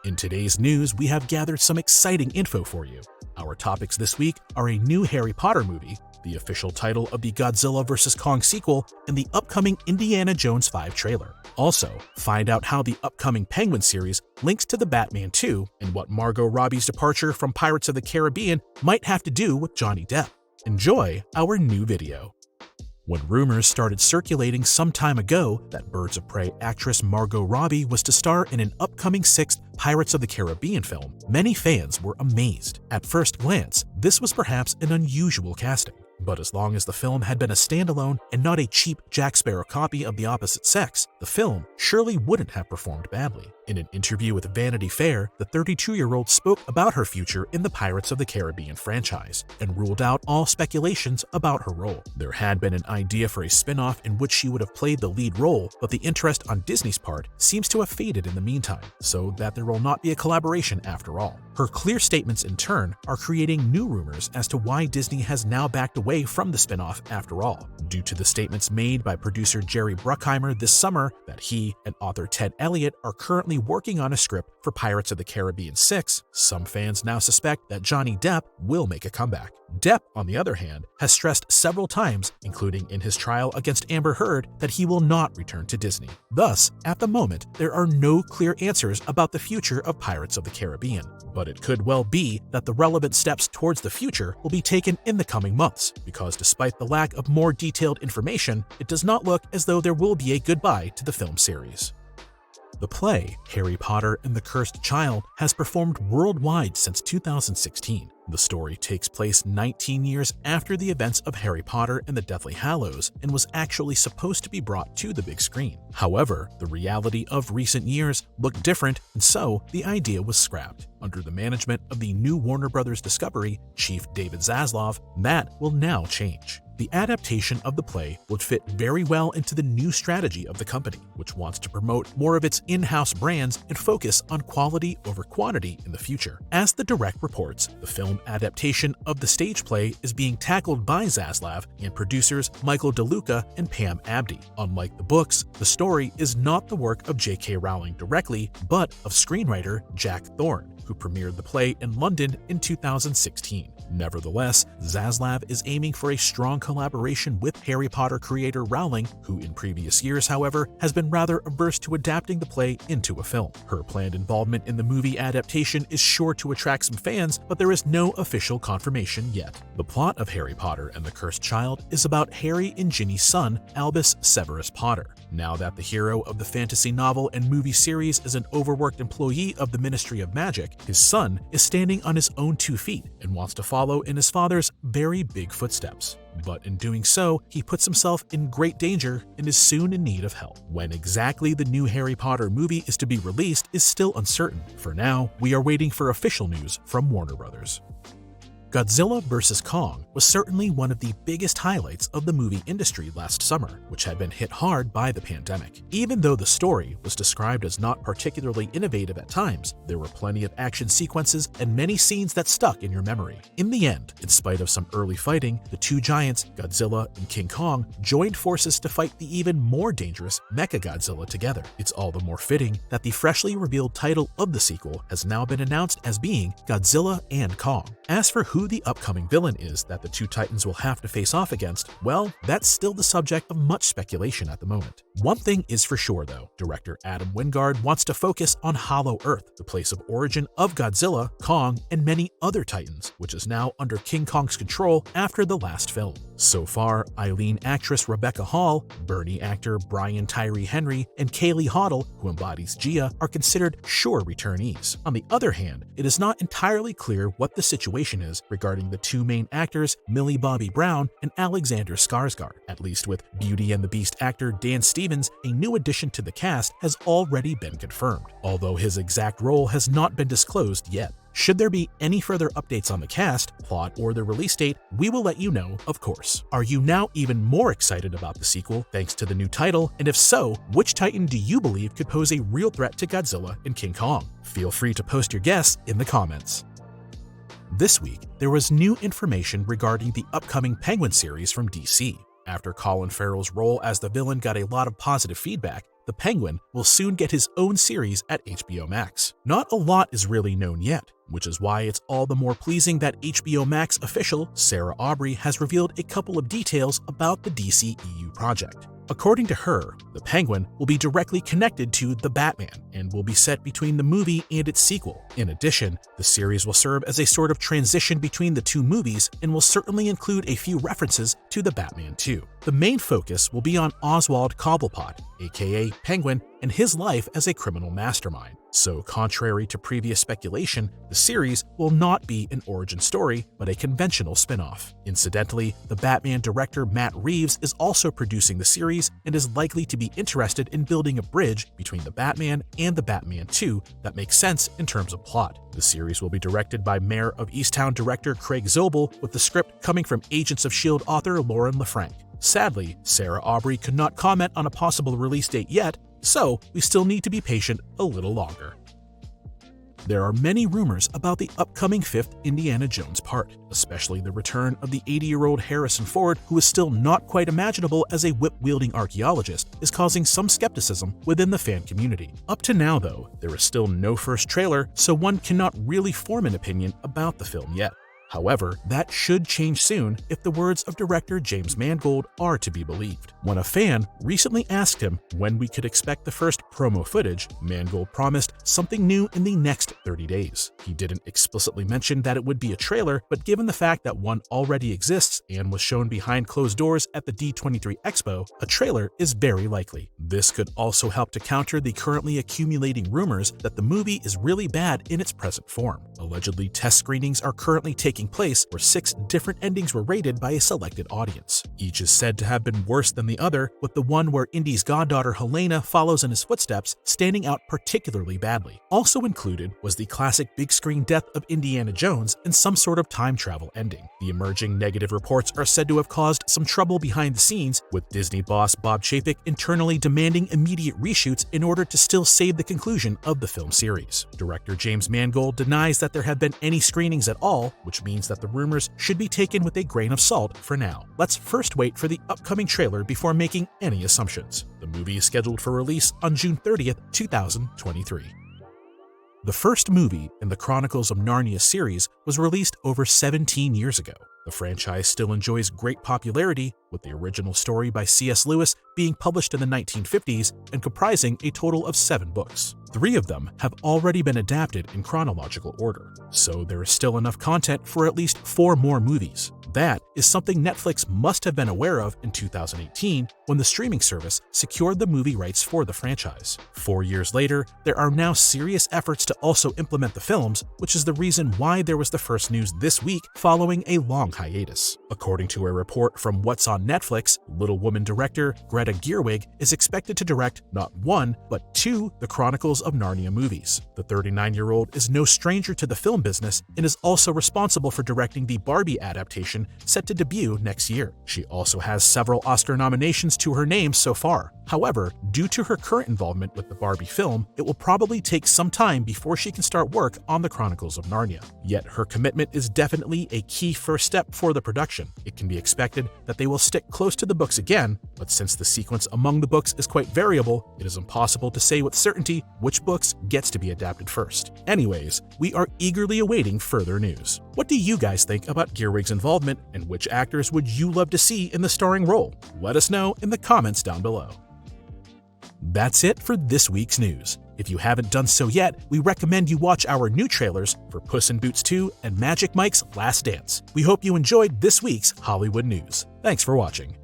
In today's news, we have gathered some exciting info for you. Our topics this week are a new Harry Potter movie, the official title of the Godzilla vs. Kong sequel, and the upcoming Indiana Jones 5 trailer. Also, find out how the upcoming Penguin series links to the Batman 2 and what Margot Robbie's departure from Pirates of the Caribbean might have to do with Johnny Depp. Enjoy our new video. When rumors started circulating some time ago that Birds of Prey actress Margot Robbie was to star in an upcoming 6th Pirates of the Caribbean film, many fans were amazed. At first glance, this was perhaps an unusual casting. But as long as the film had been a standalone and not a cheap Jack Sparrow copy of the opposite sex, the film surely wouldn't have performed badly. In an interview with Vanity Fair, the 32-year-old spoke about her future in the Pirates of the Caribbean franchise and ruled out all speculations about her role. There had been an idea for a spin-off in which she would have played the lead role, but the interest on Disney's part seems to have faded in the meantime, so that there will not be a collaboration after all. Her clear statements in turn are creating new rumors as to why Disney has now backed away from the spin-off after all, due to the statements made by producer Jerry Bruckheimer this summer that he and author Ted Elliott are currently working on a script for Pirates of the Caribbean 6. Some fans now suspect that Johnny Depp will make a comeback. Depp, on the other hand, has stressed several times, including in his trial against Amber Heard, that he will not return to Disney. Thus, at the moment, there are no clear answers about the future of Pirates of the Caribbean. But it could well be that the relevant steps towards the future will be taken in the coming months, because despite the lack of more detailed information, it does not look as though there will be a goodbye to the film series. The play, Harry Potter and the Cursed Child, has performed worldwide since 2016. The story takes place 19 years after the events of Harry Potter and the Deathly Hallows and was actually supposed to be brought to the big screen. However, the reality of recent years looked different, and so the idea was scrapped. Under the management of the new Warner Brothers Discovery chief David Zaslav, that will now change. The adaptation of the play would fit very well into the new strategy of the company, which wants to promote more of its in-house brands and focus on quality over quantity in the future. As the Direct reports, the film adaptation of the stage play is being tackled by Zaslav and producers Michael DeLuca and Pam Abdy. Unlike the books, the story is not the work of J.K. Rowling directly, but of screenwriter Jack Thorne, who premiered the play in London in 2016. Nevertheless, Zaslav is aiming for a strong collaboration with Harry Potter creator Rowling, who in previous years, however, has been rather averse to adapting the play into a film. Her planned involvement in the movie adaptation is sure to attract some fans, but there is no official confirmation yet. The plot of Harry Potter and the Cursed Child is about Harry and Ginny's son, Albus Severus Potter. Now that the hero of the fantasy novel and movie series is an overworked employee of the Ministry of Magic, his son is standing on his own 2 feet and wants to follow in his father's very big footsteps. But in doing so, he puts himself in great danger and is soon in need of help. When exactly the new Harry Potter movie is to be released is still uncertain. For now, we are waiting for official news from Warner Brothers. Godzilla vs. Kong was certainly one of the biggest highlights of the movie industry last summer, which had been hit hard by the pandemic. Even though the story was described as not particularly innovative at times, there were plenty of action sequences and many scenes that stuck in your memory. In the end, in spite of some early fighting, the two giants, Godzilla and King Kong, joined forces to fight the even more dangerous Mechagodzilla together. It's all the more fitting that the freshly revealed title of the sequel has now been announced as being Godzilla and Kong. As for who the upcoming villain is that the two titans will have to face off against, well, that's still the subject of much speculation at the moment. One thing is for sure though, director Adam Wingard wants to focus on Hollow Earth, the place of origin of Godzilla, Kong, and many other titans, which is now under King Kong's control after the last film. So far, Eileen actress Rebecca Hall, Bernie actor Brian Tyree Henry, and Kaylee Hoddle, who embodies Gia, are considered sure returnees. On the other hand, it is not entirely clear what the situation is regarding the two main actors, Millie Bobby Brown and Alexander Skarsgård. At least with Beauty and the Beast actor Dan Stevens, a new addition to the cast has already been confirmed, although his exact role has not been disclosed yet. Should there be any further updates on the cast, plot, or the release date, we will let you know, of course. Are you now even more excited about the sequel thanks to the new title? And if so, which titan do you believe could pose a real threat to Godzilla and King Kong? Feel free to post your guess in the comments. This week, there was new information regarding the upcoming Penguin series from DC. After Colin Farrell's role as the villain got a lot of positive feedback, the Penguin will soon get his own series at HBO Max. Not a lot is really known yet, which is why it's all the more pleasing that HBO Max official Sarah Aubrey has revealed a couple of details about the DCEU project. According to her, the Penguin will be directly connected to The Batman and will be set between the movie and its sequel. In addition, the series will serve as a sort of transition between the two movies and will certainly include a few references to The Batman 2. The main focus will be on Oswald Cobblepot, aka Penguin, and his life as a criminal mastermind. So, contrary to previous speculation, the series will not be an origin story, but a conventional spin-off. Incidentally, the Batman director Matt Reeves is also producing the series and is likely to be interested in building a bridge between the Batman and the Batman 2 that makes sense in terms of plot. The series will be directed by Mayor of Easttown director Craig Zobel, with the script coming from Agents of S.H.I.E.L.D. author Lauren LaFranc. Sadly, Sarah Aubrey could not comment on a possible release date yet, so we still need to be patient a little longer. There are many rumors about the upcoming 5th Indiana Jones part, especially the return of the 80-year-old Harrison Ford, who is still not quite imaginable as a whip-wielding archaeologist, is causing some skepticism within the fan community. Up to now, though, there is still no first trailer, so one cannot really form an opinion about the film yet. However, that should change soon if the words of director James Mangold are to be believed. When a fan recently asked him when we could expect the first promo footage, Mangold promised something new in the next 30 days. He didn't explicitly mention that it would be a trailer, but given the fact that one already exists and was shown behind closed doors at the D23 Expo, a trailer is very likely. This could also help to counter the currently accumulating rumors that the movie is really bad in its present form. Allegedly, test screenings are currently taking place where 6 different endings were rated by a selected audience. Each is said to have been worse than the other, with the one where Indy's goddaughter Helena follows in his footsteps standing out particularly badly. Also included was the classic big screen death of Indiana Jones and some sort of time travel ending. The emerging negative reports are said to have caused some trouble behind the scenes, with Disney boss Bob Chapek internally demanding immediate reshoots in order to still save the conclusion of the film series. Director James Mangold denies that there have been any screenings at all, which means that the rumors should be taken with a grain of salt for now. Let's first wait for the upcoming trailer before making any assumptions. The movie is scheduled for release on June 30th, 2023. The first movie in the Chronicles of Narnia series was released over 17 years ago. The franchise still enjoys great popularity, with the original story by C.S. Lewis being published in the 1950s and comprising a total of 7 books. 3 of them have already been adapted in chronological order, so there is still enough content for at least 4 more movies. That is something Netflix must have been aware of in 2018 when the streaming service secured the movie rights for the franchise. 4 years later, there are now serious efforts to also implement the films, which is the reason why there was the first news this week following a long hiatus. According to a report from What's on Netflix, Little Women director Greta Gerwig is expected to direct not 1, but 2 The Chronicles of Narnia movies. The 39-year-old is no stranger to the film business and is also responsible for directing the Barbie adaptation set to debut next year. She also has several Oscar nominations to her name so far. However, due to her current involvement with the Barbie film, it will probably take some time before she can start work on the Chronicles of Narnia. Yet her commitment is definitely a key first step for the production. It can be expected that they will stick close to the books again, but since the sequence among the books is quite variable, it is impossible to say with certainty which books gets to be adapted first. Anyways, we are eagerly awaiting further news. What do you guys think about Gerwig's involvement, and which actors would you love to see in the starring role? Let us know in the comments down below. That's it for this week's news. If you haven't done so yet, we recommend you watch our new trailers for Puss in Boots 2 and Magic Mike's Last Dance. We hope you enjoyed this week's Hollywood news. Thanks for watching.